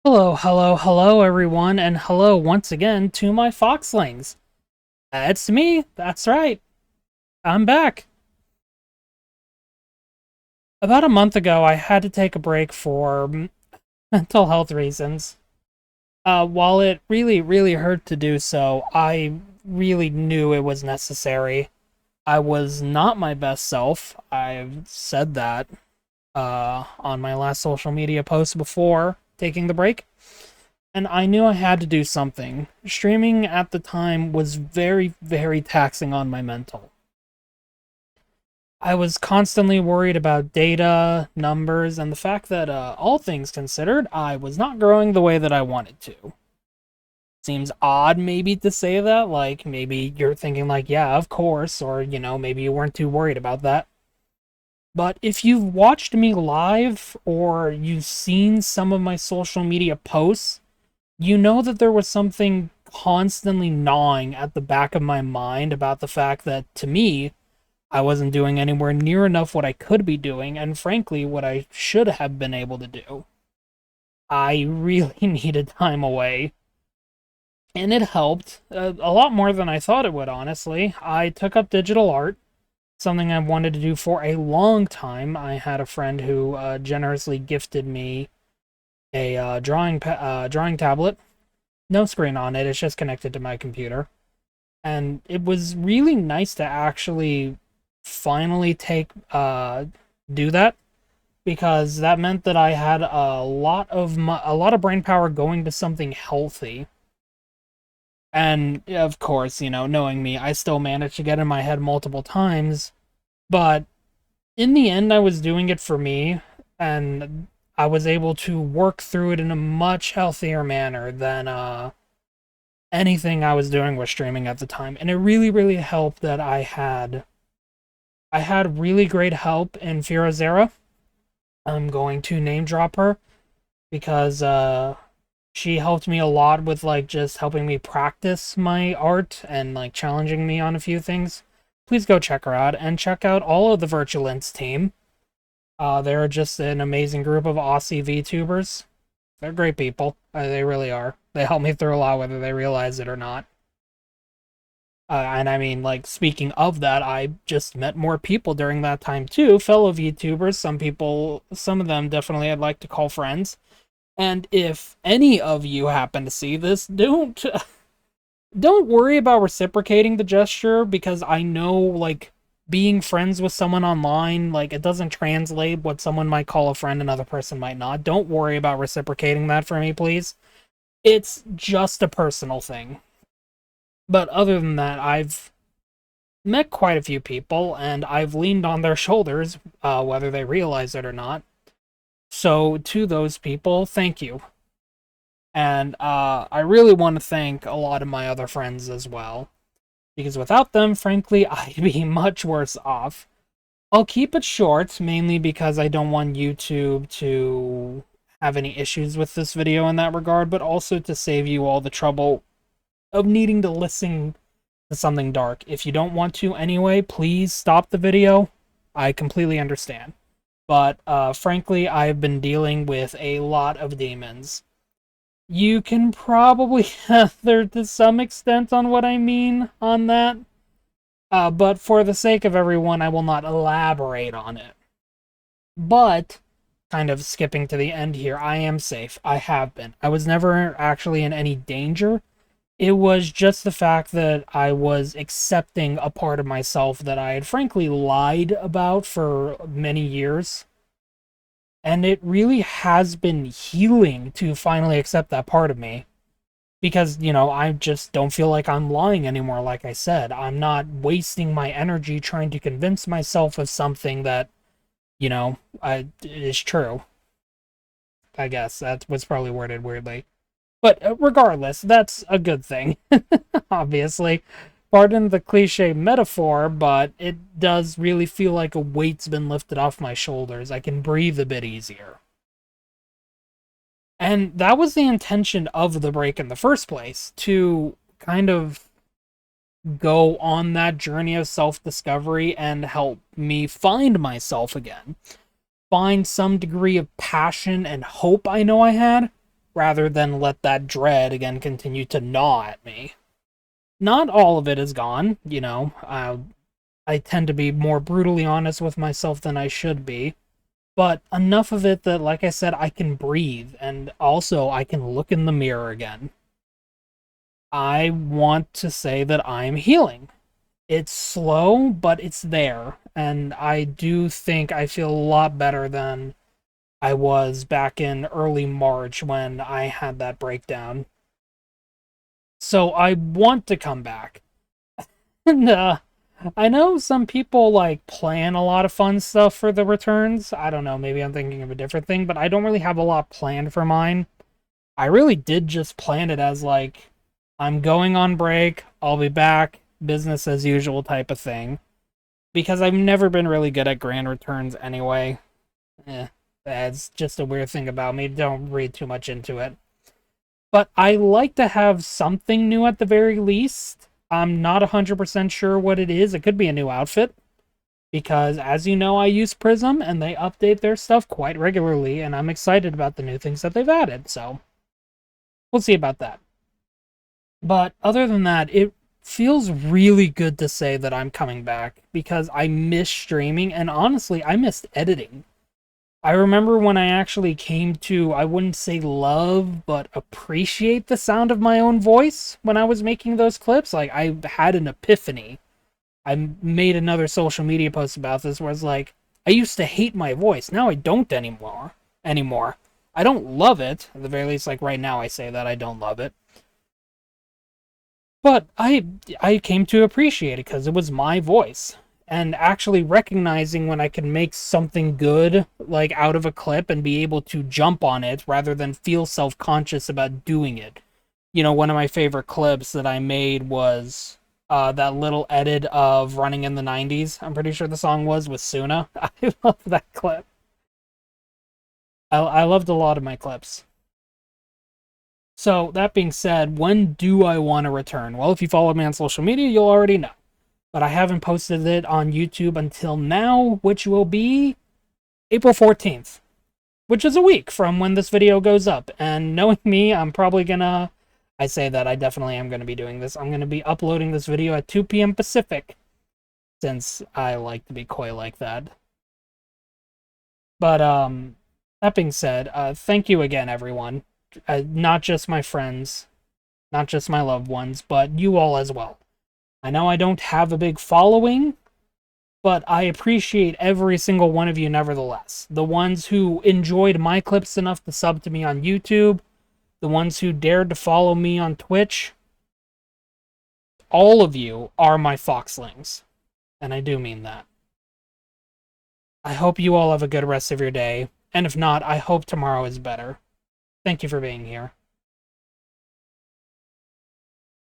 Hello, hello, hello, everyone, and hello once again to my Foxlings. It's me, that's right, I'm back. About a month ago, I had to take a break for mental health reasons. While it really hurt to do so, I really knew it was necessary. I was not my best self. I've said that on my last social media post before taking the break. And I knew I had to do something. Streaming at the time was very taxing on my mental. I was constantly worried about data, numbers, and the fact that, all things considered, I was not growing the way that I wanted to. Seems odd, maybe, to say that. Like, maybe you're thinking, like, yeah, of course, or, maybe you weren't too worried about that. But if you've watched me live or you've seen some of my social media posts, you know that there was something constantly gnawing at the back of my mind about the fact that, to me, I wasn't doing anywhere near enough what I could be doing, and frankly, what I should have been able to do. I really needed time away, and it helped a lot more than I thought it would, honestly. I took up digital art, something I've wanted to do for a long time. I had a friend who generously gifted me a drawing tablet. No screen on it, it's just connected to my computer. And it was really nice to actually finally do that, because that meant that I had a lot of brain power going to something healthy. And of course, knowing me, I still managed to get in my head multiple times, but in the end I was doing it for me, and I was able to work through it in a much healthier manner than anything I was doing was streaming at the time. And it really helped that I had really great help in Firazera. I'm going to name drop her because she helped me a lot with, like, just helping me practice my art and, like, challenging me on a few things. Please go check her out and check out all of the Virtualints team. They're just an amazing group of Aussie VTubers. They're great people. They really are. They help me through a lot, whether they realize it or not. And I mean, like, speaking of that, I just met more people during that time too, fellow VTubers. Some of them definitely I'd like to call friends. And if any of you happen to see this, don't worry about reciprocating the gesture, because I know, like, being friends with someone online, like, it doesn't translate what someone might call a friend, another person might not. Don't worry about reciprocating that for me, please. It's just a personal thing. But other than that, I've met quite a few people, and I've leaned on their shoulders, whether they realize it or not. So, to those people, thank you. And I really want to thank a lot of my other friends as well, because without them, frankly, I'd be much worse off. I'll keep it short, mainly because I don't want YouTube to have any issues with this video in that regard, but also to save you all the trouble of needing to listen to something dark. If you don't want to anyway, please stop the video. I completely understand. But frankly, I've been dealing with a lot of demons. You can probably gather to some extent on what I mean on that. But for the sake of everyone, I will not elaborate on it. But, kind of skipping to the end here, I am safe. I have been. I was never actually in any danger. It was just the fact that I was accepting a part of myself that I had frankly lied about for many years. And it really has been healing to finally accept that part of me. Because, I just don't feel like I'm lying anymore, like I said. I'm not wasting my energy trying to convince myself of something that, is true. I guess that was probably worded weirdly. But regardless, that's a good thing, obviously. Pardon the cliche metaphor, but it does really feel like a weight's been lifted off my shoulders. I can breathe a bit easier. And that was the intention of the break in the first place, to kind of go on that journey of self discovery and help me find myself again. Find some degree of passion and hope I know I had. rather than let that dread again continue to gnaw at me. Not all of it is gone, you know. I tend to be more brutally honest with myself than I should be, but enough of it that, like I said, I can breathe and also I can look in the mirror again. I want to say that I'm healing. It's slow, but it's there, and I do think I feel a lot better than I was back in early March when I had that breakdown. So I want to come back. And I know some people like plan a lot of fun stuff for the returns. I don't know, maybe I'm thinking of a different thing, but I don't really have a lot planned for mine. I really did just plan it as like I'm going on break, I'll be back, business as usual type of thing. Because I've never been really good at grand returns anyway. That's just a weird thing about me. Don't read too much into it. But I like to have something new at the very least. I'm not 100% sure what it is. It could be a new outfit. Because, as you know, I use Prism, and they update their stuff quite regularly, and I'm excited about the new things that they've added, so we'll see about that. But other than that, it feels really good to say that I'm coming back, because I miss streaming, and honestly, I missed editing. I remember when I actually came to, I wouldn't say love, but appreciate the sound of my own voice when I was making those clips. Like, I had an epiphany. I made another social media post about this where it's like, I used to hate my voice. Now I don't anymore. I don't love it. At the very least, like right now I say that I don't love it. But I came to appreciate it because it was my voice. And actually recognizing when I can make something good, like out of a clip, and be able to jump on it rather than feel self-conscious about doing it. You know, one of my favorite clips that I made was that little edit of Running in the 90s. I'm pretty sure the song was with Suna. I love that clip. I loved a lot of my clips. So, that being said, when do I want to return? Well, if you follow me on social media, you'll already know. But I haven't posted it on YouTube until now, which will be April 14th, which is a week from when this video goes up. And knowing me, I'm probably gonna, I say that I definitely am gonna be doing this. I'm gonna be uploading this video at 2 p.m. Pacific, since I like to be coy like that. But, that being said, thank you again, everyone. Not just my friends, not just my loved ones, but you all as well. I know I don't have a big following, but I appreciate every single one of you nevertheless. The ones who enjoyed my clips enough to sub to me on YouTube, the ones who dared to follow me on Twitch, all of you are my foxlings. And I do mean that. I hope you all have a good rest of your day, and if not, I hope tomorrow is better. Thank you for being here.